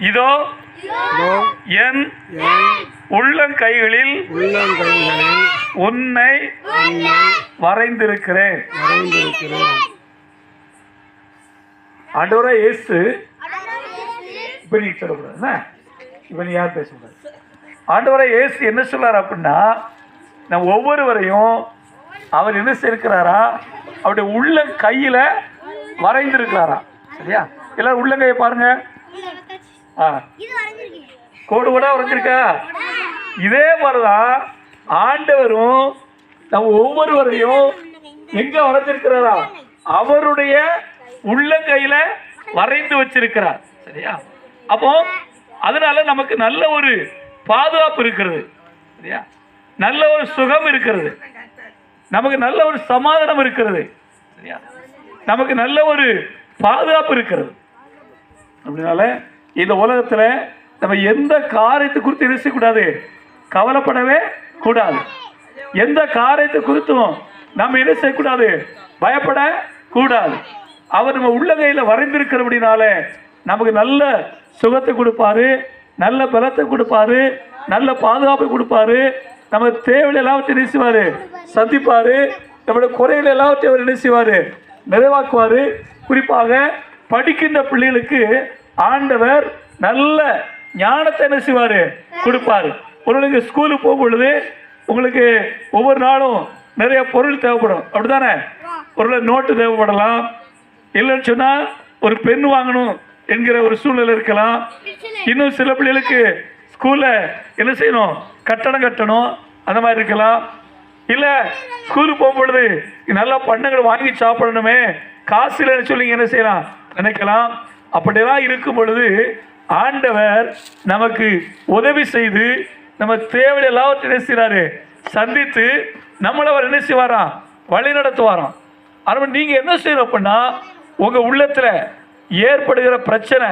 இதோ என் உள்ளங்கைகளில் உன்னை வரைந்திருக்கிறேன். ஆண்டவரே இயேசு இப்ப நீ சொல்லக்கூடாது, இப்ப நீ யார் பேசக்கூடாது. ஆண்டவரே இயேசு என்ன சொல்றாரு அப்படின்னா, நம்ம ஒவ்வொருவரையும் அவர் என்ன செய்திருக்கிறாரா, அவருடைய உள்ளங்கையில வரைந்திருக்கிறாரா. சரியா? எல்லாரும் உள்ளங்கையை பாருங்க. கோடு கூட வரைஞ்சிருக்கா. இதே மாதிரிதான் ஆண்டவரும் நம்ம ஒவ்வொருவரையும் எங்க வரைஞ்சிருக்கிறாரா, அவருடைய உள்ளங்கையில வரைந்து வச்சிருக்கிறார். சரியா? அப்போ அதனால நமக்கு நல்ல ஒரு பாதுகாப்பு இருக்கிறது. சரியா? நல்ல ஒரு சுகம் இருக்கிறது, நமக்கு நல்ல ஒரு சமாதானம் இருக்கிறது. சரியா? நமக்கு நல்ல ஒரு பாதுகாப்பு இருக்கிறது. அப்படினால இந்த உலகத்துல நம்ம எந்த காரியத்தை குறித்து யோசிக்கக்கூடாது, கவலைப்படவே கூடாது. எந்த காரியத்தை குறித்தும் நம்ம என்ன செய்யக்கூடாது, பயப்பட கூடாது. அவர் நம்ம உள்ளங்கையில வரைந்திருக்கிறபடினால நமக்கு நல்ல சுகத்தை கொடுப்பாரு, நல்ல பலத்தை கொடுப்பாரு, நல்ல பாதுகாப்பை கொடுப்பாரு. நம்ம தேவைகள் எல்லாவற்றையும் நினைச்சுவாரு, சந்திப்பாரு. நம்மளுடைய குறைகள் எல்லாவற்றையும் அவர் நினைச்சுவாரு, நிறைவாக்குவாரு. குறிப்பாக படிக்கின்ற பிள்ளைகளுக்கு ஆண்டவர் நல்ல ஞானத்தை என்ன செய்வாரு, கொடுப்பாரு. உங்களுக்கு ஸ்கூலுக்கு போகும் பொழுது உங்களுக்கு ஒவ்வொரு நாளும் நிறைய பொருள் தேவைப்படும், அப்படித்தானே? பொருள் நோட்டு தேவைப்படலாம், இல்லைன்னு சொன்னா ஒரு பெண் வாங்கணும் என்கிற ஒரு சூழ்நிலை இருக்கலாம். இன்னும் சில பிள்ளைகளுக்கு ஸ்கூல்ல என்ன செய்யணும், கட்டணம் கட்டணும், அந்த மாதிரி இருக்கலாம். இல்லை ஸ்கூலுக்கு போகும்பொழுது நல்லா பண்ணங்களை வாங்கி சாப்பிடணுமே, காசு இல்லைன்னு சொல்லி என்ன செய்யலாம், நினைக்கலாம். அப்படியெல்லாம் இருக்கும் பொழுது ஆண்டவர் நமக்கு உதவி செய்து நம்ம தேவை எல்லாவற்றையும் என்ன செய்யறாரு, சந்தித்து நம்மளை அவர் என்ன செய்வாராம், வழி நடத்துவாராம். ஆனால் நீங்க என்ன செய்யணும் அப்படின்னா, உங்க உள்ளத்துல ஏற்படுகிற பிரச்சனை,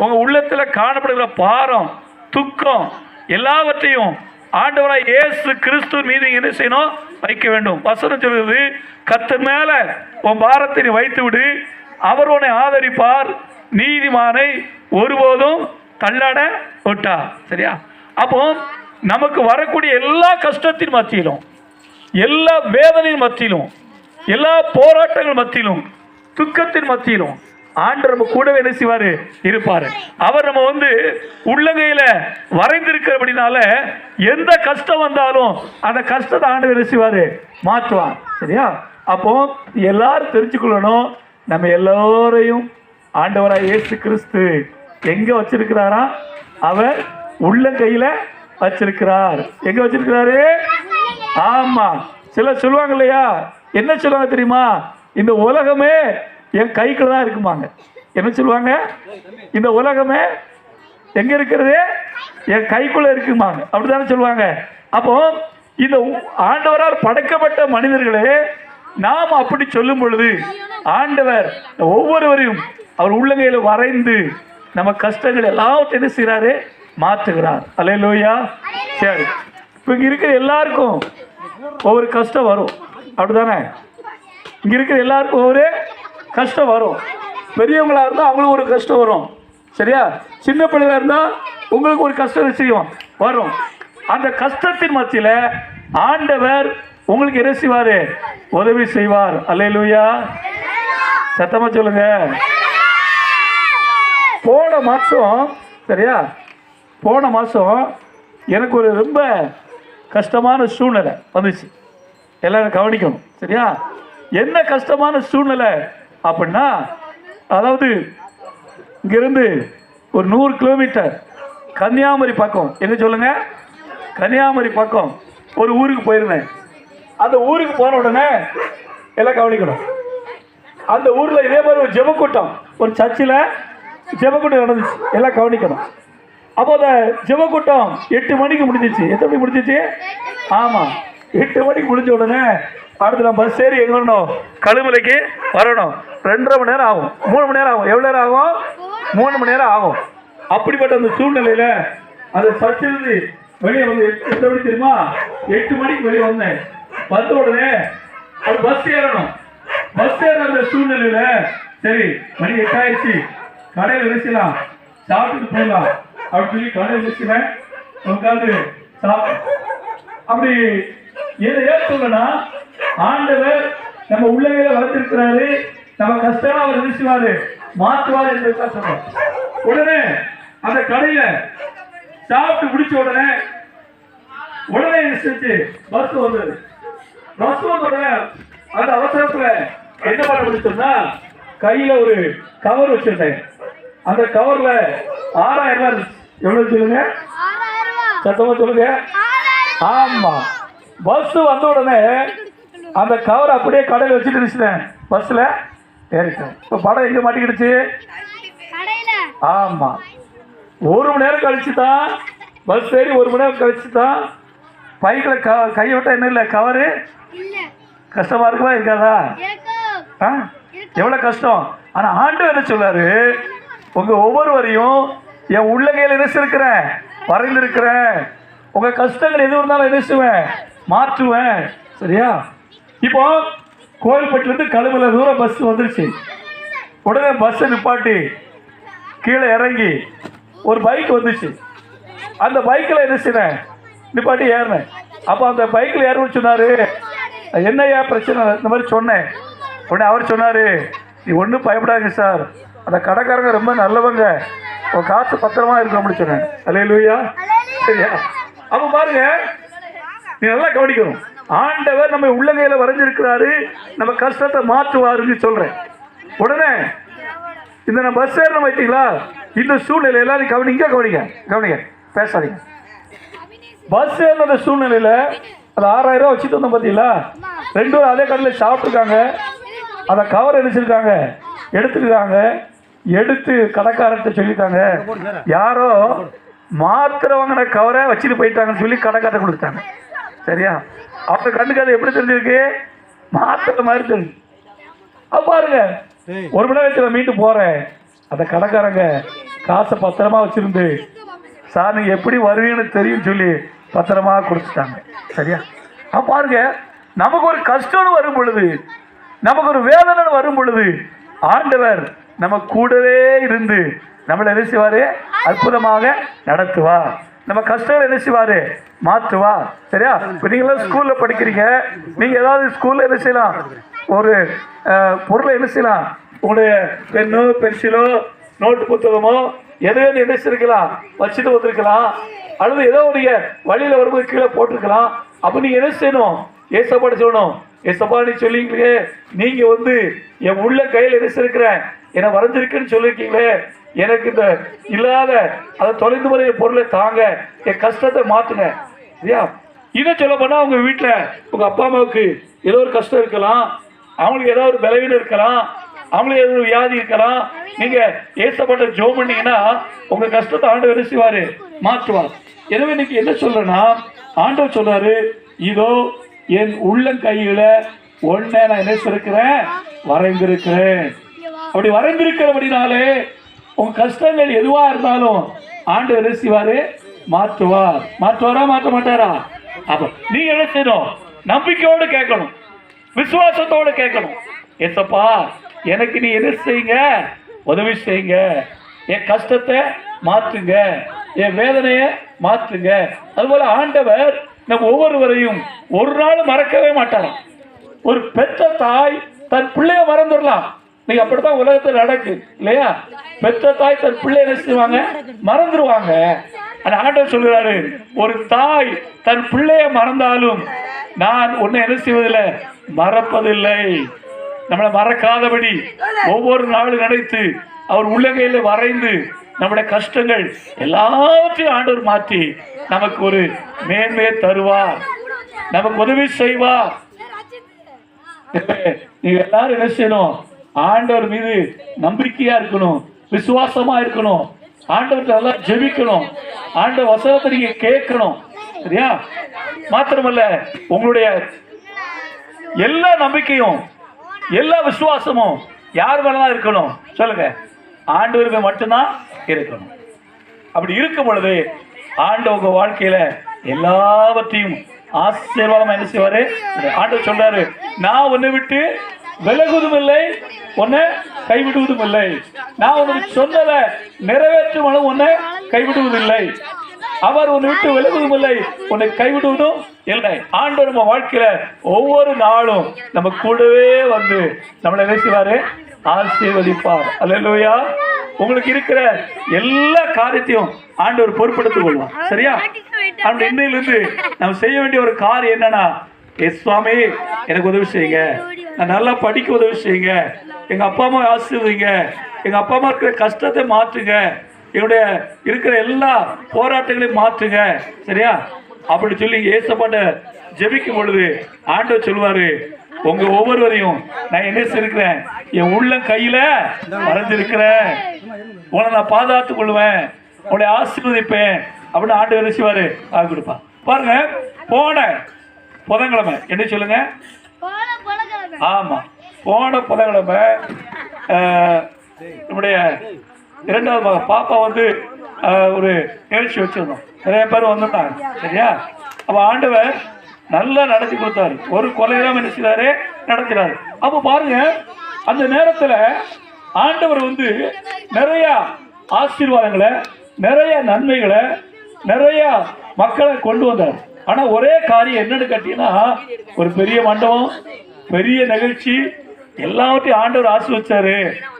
உங்க உள்ளத்துல காணப்படுகிற பாரம், துக்கம் எல்லாவற்றையும் ஆண்டவராய் இயேசு கிறிஸ்து மீது என்ன செய்யணும், வைக்க வேண்டும். வசனம் சொல்கிறது, கர்த்தர் மேல உன் பாரத்தை நீ வைத்து விடு, அவர் உன்னை ஆதரிப்பார், நீதிமானை ஒருபோதும் தள்ளாட விட்டார். சரியா? அப்போ நமக்கு வரக்கூடிய எல்லா கஷ்டத்தின் மத்தியிலும், எல்லா வேதனையின் மத்தியிலும், எல்லா போராட்டங்கள் மத்தியிலும், துக்கத்தின் மத்தியிலும் ஆண்டவர் நம்ம கூடவே என்ன செய்வாரு, இருப்பாரு. அவர் நம்ம உள்ளங்கையில வரைந்திருக்கிறபடினால எந்த கஷ்டம் வந்தாலும் அந்த கஷ்டத்தை ஆண்டவர் என்ன செய்வாரு, மாற்றுவார். சரியா? அப்போ எல்லாரும் தெரிஞ்சுக்கொள்ளணும், நம்ம எல்லோரையும் ஆண்டவராய் இயேசு கிறிஸ்து எங்க வச்சிருக்கிறாரா, அவர் உள்ளங்கையில வச்சிருக்கிறார். எங்க வச்சிருக்கிறாரு? ஆமா. சிலர் சொல்லுவாங்க இல்லையா, என்ன சொல்லுவாங்க தெரியுமா, இந்த உலகமே என் கைக்குள்ள தான் இருக்குமாங்க. என்ன சொல்லுவாங்க, இந்த உலகமே எங்க இருக்கிறது, என் கைக்குள்ள இருக்குமாங்க, அப்படித்தானே சொல்லுவாங்க. அப்போ இந்த ஆண்டவரால் படைக்கப்பட்ட மனிதர்களே நாம் அப்படி சொல்லும் பொழுது ஆண்டவர் ஒவ்வொருவரையும் அவர் உள்ளங்கையில வரைந்து நம்ம கஷ்டங்கள் எல்லாத்தையும் என்ன செய்யறாரு, மாற்றுகிறார். அல்லேலூயா. சரி, இப்போ இங்க இருக்கிற எல்லாருக்கும் ஒவ்வொரு கஷ்டம் வரும், அப்படித்தானே? இங்க இருக்கிற எல்லாருக்கும் ஒவ்வொரு கஷ்டம் வரும். பெரியவங்களா இருந்தால் அவங்களுக்கு ஒரு கஷ்டம் வரும். சரியா? சின்ன பிள்ளைகளா இருந்தால் உங்களுக்கு ஒரு கஷ்டம் செய்யும் வரும். அந்த கஷ்டத்தின் மத்தியில் ஆண்டவர் உங்களுக்கு என்ன செய்வாரு, உதவி செய்வார். அல்லேலூயா. சத்தமா சொல்லுங்க. போன மாசம், சரியா, போன மாசம் எனக்கு ஒரு ரொம்ப கஷ்டமான சூழ்நிலை வந்துச்சு. எல்லாரும் கவனிக்கணும். சரியா? என்ன கஷ்டமான சூழ்நிலை அப்படின்னா, அதாவது இங்கிருந்து ஒரு 100 கிலோமீட்டர் கன்னியாகுமரி பக்கம், எங்க சொல்லுங்க, கன்னியாகுமரி பக்கம் ஒரு ஊருக்கு போயிருந்தேன். அந்த ஊருக்கு போன உடனே எல்லாம் கவனிக்கணும், அந்த ஊர்ல இதே மாதிரி ஒரு ஜெபக்கூட்டம், ஒரு சர்ச்சில் ஜெபக்கூட்டம் நடந்துச்சு. எல்லாம் கவனிக்கணும். அப்போ அந்த ஜெபக்கூட்டம் 8 மணிக்கு முடிஞ்சிச்சு. எத்தனை மணிக்கு முடிஞ்சிச்சு? ஆமா, 8 மணிக்கு முடிஞ்ச உடனே அடுத்து நம்ம பஸ் ஏறி எங்க வரணும், கழுமலைக்கு வரணும். 2.5 மணி நேரம் ஆகும், 3 மணி நேரம் ஆகும். எவ்வளவு நேரம் ஆகும்? 3 மணி நேரம் ஆகும். அப்படிப்பட்ட அந்த சூழ்நிலையில அந்த சர்ச்சிலிருந்து வெளியே வந்து எத்தனை மணிக்கு தெரியுமா, 8 மணிக்கு வெளியே வந்தேன். வந்த உடனே ஒரு பஸ் ஏறணும். பஸ் ஏற அந்த சூழ்நிலையில சரி மணி 8 ஆயிடுச்சு, கடையில் நினைச்சலாம் சாப்பிட்டு போயிடலாம் அப்படின்னு சொல்லி கடையை வச்சுக்கிறேன் உட்காந்து அப்படி எதை ஏற்றுனா ஆண்டவர் நம்ம உள்ளவையில வளர்த்திருக்கிறாரு, நம்ம கஷ்டம் அவர் நினைச்சுவாரு மாற்றுவார் என்று சொல்றோம். உடனே அந்த கடையில சாப்பிட்டு முடிச்ச உடனே நினைச்சு பஸ் வந்தது. பஸ் வந்த அந்த அவசரத்துல என்ன பண்ண முடிச்சோம்னா கையில ஒரு கவர் வச்சிருந்தேன். அந்த கவர்ல 6000 ரூபாய் இருந்துச்சு. எவ்வளவு சொல்லுங்க? சத்தமா சொல்லுங்க. ஆமா, பஸ் வந்த உடனே அந்த கவர் அப்படியே கடையில் வச்சுட்டு இருந்துச்சுட்டேன். பஸ்ல ஏறிட்டேன். இப்ப படம் எங்க மாட்டிக்கிடுச்சு? ஆமா, 1 மணி நேரம் கழிச்சு தான் பஸ் ஏறி 1 மணி நேரம் கழிச்சு தான் பைக்ல கையை விட்டா என்ன இல்லை கவரு. கஷ்டமா இருக்குமா இருக்காதா? எவ்வளவு கஷ்டம். ஆனா ஆண்டவர் என்ன சொல்லாரு, உங்க ஒவ்வொருவரையும் என் உள்ளங்கையில் நினைச்சிருக்கிறேன், வரைந்திருக்கிறேன். உங்க கஷ்டங்கள் எது இருந்தாலும் நினைச்சுவேன், மாற்றுவேன். சரியா? இப்போ கோயில்பட்டில இருந்து கழுவுல தூரம் பஸ் வந்துருச்சு. உடனே பஸ் நிப்பாட்டி கீழே இறங்கி ஒரு பைக் வந்துச்சு. அந்த பைக்கில் என்ன செய்றேன், நிப்பாட்டி ஏறினேன். அப்போ அந்த பைக்கில் ஏறணும்னு சொன்னாரு. என்னையா பிரச்சனை இந்த மாதிரி சொன்னேன். உடனே அவர் சொன்னாரு, நீ ஒன்றும் பயப்படாங்க சார், அந்த கடைக்காரங்க ரொம்ப நல்லவங்க, உன் காசு பத்திரமா இருக்கும் அப்படின்னு சொன்னேன். அல்லேலூயா. சரியா? அப்போ பாருங்க, நீ நல்லா கவனிக்கணும். ஆண்டவர் நம்ம உள்ளங்கையில வரைஞ்சிருக்கிறாரு, நம்ம கஷ்டத்தை மாற்றுவாருன்னு சொல்றேன். உடனே இந்த நம்ம பஸ் ஏறணும் வைத்தீங்களா, இந்த சூழ்நிலை எல்லாரும் கவனிங்க, கவனிங்க, பேசாதீங்க. பஸ் ஏறின சூழ்நிலையில அது 6000 ரூபாய் வச்சுட்டு வந்தோம் பார்த்தீங்களா, 2 பேரும் அதே கடையில் சாப்பிட்டுருக்காங்க. அதை கவர் அடிச்சிருக்காங்க, எடுத்துருக்காங்க. எடுத்து கடைக்காரர்கிட்ட சொல்லிட்டாங்க, யாரோ மாத்திரை வாங்கின கவரை வச்சுட்டு போயிட்டாங்கன்னு சொல்லி கடைக்காரர் கொடுத்தாங்க. சரியா? அப்ப கண்ணுக்கு அது எப்படி தெரிஞ்சிருக்கு? மாத்திரை மாதிரி தெரிஞ்சு. அப்ப பாருங்க, 1 மணி நேரத்தில் மீண்டு போறேன். அந்த கடைக்காரங்க காசை பத்திரமா வச்சிருந்து, சார் நீங்க எப்படி வருவீங்கன்னு தெரியும் சொல்லி பத்திரமா கொடுத்துட்டாங்க. சரியா? அப்ப பாருங்க, நமக்கு ஒரு கஷ்டம் வரும் பொழுது, நமக்கு ஒரு வேதனை வரும் பொழுது ஆண்டவர் நம்ம கூடவே இருந்து நம்மளை என்ன செய்வாரு? அற்புதமாக நடத்துவார். நம்ம கஷ்டங்களை என்ன செய்வாரு? மாற்றுவார். சரியா? இப்போ நீங்களும் ஸ்கூல்ல படிக்கிறீங்க, நீங்க ஏதாவது ஸ்கூல்ல என்ன செய்யலாம், ஒரு பொருளை என்ன செய்யலாம், உங்களுடைய பெண்ணோ பென்சிலோ நோட்டு புத்தகமோ எதுவும் என்ன செய்யலாம், வச்சுட்டு வந்திருக்கலாம். அல்லது ஏதோ உடைய வழியில வரும்போது கீழே போட்டிருக்கலாம். அப்போ நீங்க என்ன செய்யணும்? ஏசப்பாடு சொல்லணும், ஏசப்பா நீ சொல்லிங்களே, நீங்க என் உள்ள கையில் என்ன செய்யிருக்கிறேன், என்னை வரைஞ்சிருக்குன்னு சொல்லியிருக்கீங்களே, எனக்கு இந்த இல்லாத அதை தொலைந்து முறைய பொருளை தாங்க, என் கஷ்டத்தை மாத்துங்க. சரியா? இன்னும் சொல்ல போனா உங்க வீட்டுல உங்க அப்பா அம்மாவுக்கு ஏதோ ஒரு கஷ்டம் இருக்கலாம், அவங்களுக்கு ஏதோ ஒரு பலவீனம் இருக்கலாம், அவங்களுக்கு ஏதோ ஒரு வியாதி இருக்கலாம். நீங்க ஏசப்பட்ட ஜெபம் பண்ணீங்கன்னா உங்க கஷ்டத்தை ஆண்டவர் என்ன செய்வாரு? மாற்றுவார். எனவே இன்னைக்கு என்ன சொல்றேன்னா, ஆண்டவர் சொல்றாரு, இதோ என் உள்ளங்கையில ஒன்ன நான் என்ன இருக்கிறேன், வரைந்திருக்கிறேன். அப்படி வரைந்திருக்கிறபடினாலே உங்க கஷ்டங்கள் எதுவா இருந்தாலும் ஆண்டவர் என்ன செய்வாரு? மாற்றுவார். மாற்றுவாரா மாற்ற மாட்டாரா? அப்ப நீங்க என்ன செய்யணும்? நம்பிக்கையோடு கேட்கணும், விசுவாசத்தோடு கேட்கணும். ஏசப்பா எனக்கு நீ என்ன செய்யுங்க, உதவி செய்யுங்க, என் கஷ்டத்தை மாற்றுங்க, என் வேதனையை மாற்றுங்க. அதுபோல ஆண்டவர் நம்ம ஒவ்வொருவரையும் ஒரு நாள் மறக்கவே மாட்டாராம். ஒரு பெற்ற தாய் தன் பிள்ளைய மறந்துடலாம். நீங்க அப்படித்தான் உலகத்தில் நடக்கு இல்லையா? பெற்ற தாய் தன் பிள்ளை என்ன செய்வாங்க? மறந்துடுவாங்க. அந்த ஆண்டவர் சொல்கிறாரு, ஒரு தாய் தன் பிள்ளைய மறந்தாலும் நான் உன்னை என்ன செய்வதில்லை, மறப்பதில்லை. நம்மளை மறக்காதபடி ஒவ்வொரு நாளும் நினைத்து அவர் உள்ளங்கையில வரைந்து நம்முடைய கஷ்டங்கள் எல்லாத்தையும் ஆண்டவர் மாற்றி நமக்கு ஒரு மேன்மையை தருவார், நமக்கு உதவி செய்வார். நீங்க எல்லாரும் என்ன செய்யணும்? ஆண்டவர் மீது நம்பிக்கையா இருக்கணும், விசுவாசமா இருக்கணும், ஆண்டவர்கிட்ட நல்லா ஜெபிக்கணும், ஆண்டவர் வசனத்தை நீங்க கேட்கணும். சரியா? மாத்திரமல்ல, உங்களுடைய எல்லா நம்பிக்கையும் எல்லா விசுவாசமும் யார் மேலதான் இருக்கணும்? சொல்லுங்க, ஆண்டவருக்கு மட்டும்தான் இருக்கணும். அப்படி இருக்கும் பொழுது ஆண்டவர் உங்க வாழ்க்கையில எல்லாவற்றையும் ஆசீர்வாதமா என்ன செய்வாரு? ஆண்டவர் சொல்றாரு, நான் உன்னை விட்டு விலகுவதும் இல்லை, உன்னை கைவிடுவதும் இல்லை. நான் உனக்கு சொன்னதை நிறைவேற்றும் அளவு உன்னை கைவிடுவதில்லை. அவர் உன்னை விட்டு விலகுவதும் இல்லை, உன்னை கைவிடுவதும் இல்லை. ஆண்டவர் நம்ம வாழ்க்கையில ஒவ்வொரு நாளும் நம்ம கூடவே வந்து நம்மளை என்ன செய்வாரு? ஆசீர்வதிப்பார். அல்லேலூயா. உங்களுக்கு இருக்கிற எல்லா காரியத்தையும் ஆண்டவர் பொறுப்பெடுத்துக் கொள்வார். சரியா? அந்த இன்னையிலிருந்து நம்ம செய்ய வேண்டிய ஒரு காரியம் என்னன்னா, சுவாமி எனக்கு உதவி செய்யுங்க, நான் நல்லா படிக்க உதவி செய்யுங்க, எங்க அப்பா அம்மா ஆசீர்வதிங்க, எங்க அப்பா அம்மா இருக்கிற கஷ்டத்தை மாற்றுங்க, என்னுடைய இருக்கிற எல்லா போராட்டங்களையும் மாற்றுங்க. சரியா? அப்படி சொல்லி ஏசப்பாட்ட ஜெபிக்கும் பொழுது ஆண்டவர் சொல்வாரு, உங்க ஒவ்வொருவரையும் நான் என்ன செய்கிறேன்? என் உள்ள கையில வரைஞ்சிருக்கிறேன், உன்னை நான் பாதுகாத்துக் கொள்வேன், உன்னை ஆசீர்வதிப்பேன் அப்படின்னு ஆண்டவர் செய்வாரு. ஆக கொடுப்பா. பாருங்க, போன புதன்கிழமை என்ன சொல்லுங்க? ஆமா, போன புதன்கிழமை நம்முடைய இரண்டாவது மகன் பாப்பா வந்து ஒரு நிகழ்ச்சி வச்சிருந்தோம். நிறைய பேர் வந்துட்டாங்க. சரியா? அப்ப ஆண்டவர் நல்லா நடத்தி கொடுத்தாரு. ஒரு கொலையெல்லாம் என்ன செய்றாரு? நடக்கிறாரு. அப்ப பாருங்க, அந்த நேரத்துல ஆண்டவர் வந்து நிறைய ஆசீர்வாதங்களை, நிறைய நன்மைகளை, நிறைய மக்களை கொண்டு வந்தார். ஆனா ஒரே காரியம் என்னன்னு கேட்டீங்கன்னா, ஒரு பெரிய மண்டபம், பெரிய நிகழ்ச்சி, எல்லாவற்றையும் ஆண்டவர் ஆசீர்வதிச்சாரு.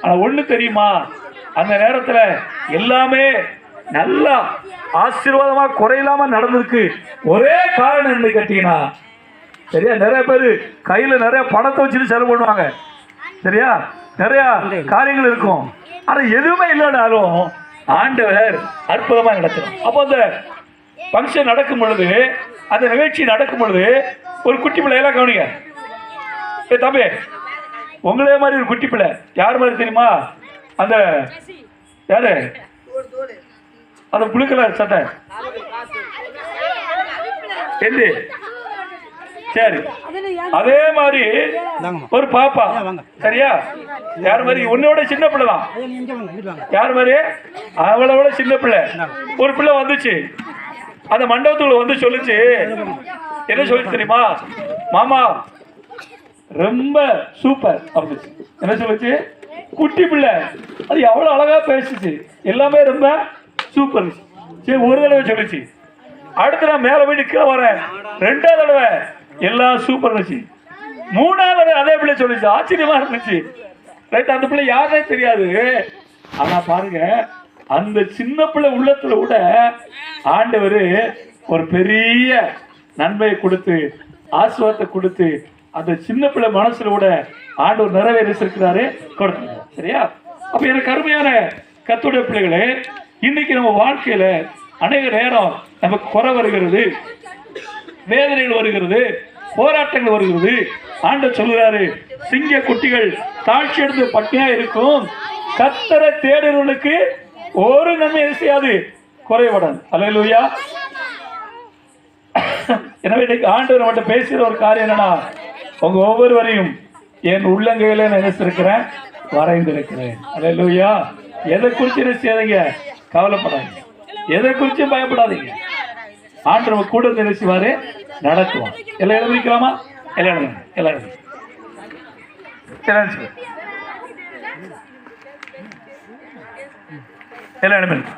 ஆனா ஒண்ணு தெரியுமா? அந்த நேரத்துல எல்லாமே நல்லா ஆசீர்வாதமா குறையில்லாம நடந்திருக்கு. ஒரே காரணம் என்ன கேட்டீங்கன்னா, சரியா, நிறைய பேரு கையில நிறைய பணத்தை வச்சுட்டு செலவு பண்ணுவாங்க. சரியா? நிறைய காரியங்கள் இருக்கும். ஆனா எதுவுமே இல்லைனாலும் ஆண்டவர் அற்புதமா நடத்துறோம். அப்போ அந்த ஃபங்க்ஷன் நடக்கும் பொழுது, அந்த நிகழ்ச்சி நடக்கும் பொழுது ஒரு குட்டி பிள்ளை எல்லாம் கவனிங்க. தம்பி, உங்களே மாதிரி ஒரு குட்டி பிள்ளை யார் மாதிரி தெரியுமா? அந்த யாரு? அந்த புளு கலர் சட்டை எந்த? சரி, அதே மாதிரி ஒரு பாப்பா. சரியா? யார் மாதிரி? உன்னோட சின்ன பிள்ளை தான். யார் மாதிரி? அவளை விட சின்ன பிள்ளை. ஒரு பிள்ளை வந்துச்சு, அந்த மண்டபத்துக்குள்ள வந்து சொல்லுச்சு. என்ன சொல்லிச்சு தெரியுமா? மாமா ரொம்ப சூப்பர் அப்படின்னு. என்ன சொல்லுச்சு? குட்டி பிள்ளை அது எவ்வளவு அழகா பேசுச்சு, எல்லாமே ரொம்ப சூப்பர். சரி, ஒரு தடவை சொல்லிச்சு. அடுத்து நான் மேல போய் கீழே வரேன், ரெண்டாவது தடவை எல்லாம் சூப்பர் இருந்துச்சு. மூணாவது தடவை அதே பிள்ளை சொல்லிச்சு. ஆச்சரியமா இருந்துச்சு. ரைட்? அந்த பிள்ளை யாருன்னே தெரியாது. ஆனா பாருங்க, அந்த சின்ன பிள்ளை உள்ளத்துல கூட ஆண்டவர் ஒரு பெரிய நன்மையை கொடுத்து, ஆசீர்வாதத்தை கொடுத்து, அந்த சின்ன பிள்ளை மனசுல கூட ஆண்டவர் நிறைவேறிச்சிருக்கிறாரு, கொடுத்தாரு. சரியா? அப்ப எனக்கு அருமையான கர்த்தருடைய பிள்ளைகளே, இன்னைக்கு நம்ம வாழ்க்கையில அநேக நேரம் நமக்கு குறை வருகிறது, வேதனைகள் வருகிறது, போராட்டங்கள் வருகிறது. ஆண்டவர் சொல்கிறாரு, சிங்க குட்டிகள் தாழ்ச்சி எடுத்து பட்டினியா இருக்கும், கர்த்தரை தேடுறவர்களுக்கு ஒரு நன்மை செய்யாது, குறைபடாது. அல்லேலூயா. எனவே இன்னைக்கு ஆண்டவர் நம்மகிட்ட பேசுகிற ஒரு காரியம் என்னன்னா, உங்க ஒவ்வொருவரையும் என் உள்ளங்கையில நினைச்சிருக்கிறேன், வரைந்திருக்கிறேன். அல்லேலூயா. எதை குறித்து என்ன செய்யாதீங்க? கவலைப்படாதீங்க. எதை குறிச்சும் பயப்படாதீங்க. ஆண்டவர் கூட நினைச்சுவாரு, நடத்துவான். எல்லாம் எழுதிக்கலாமா? எல்லாம் எழுதுங்க. எல்லாம் எழுதுங்க. எல்லாம் எழுதுங்க.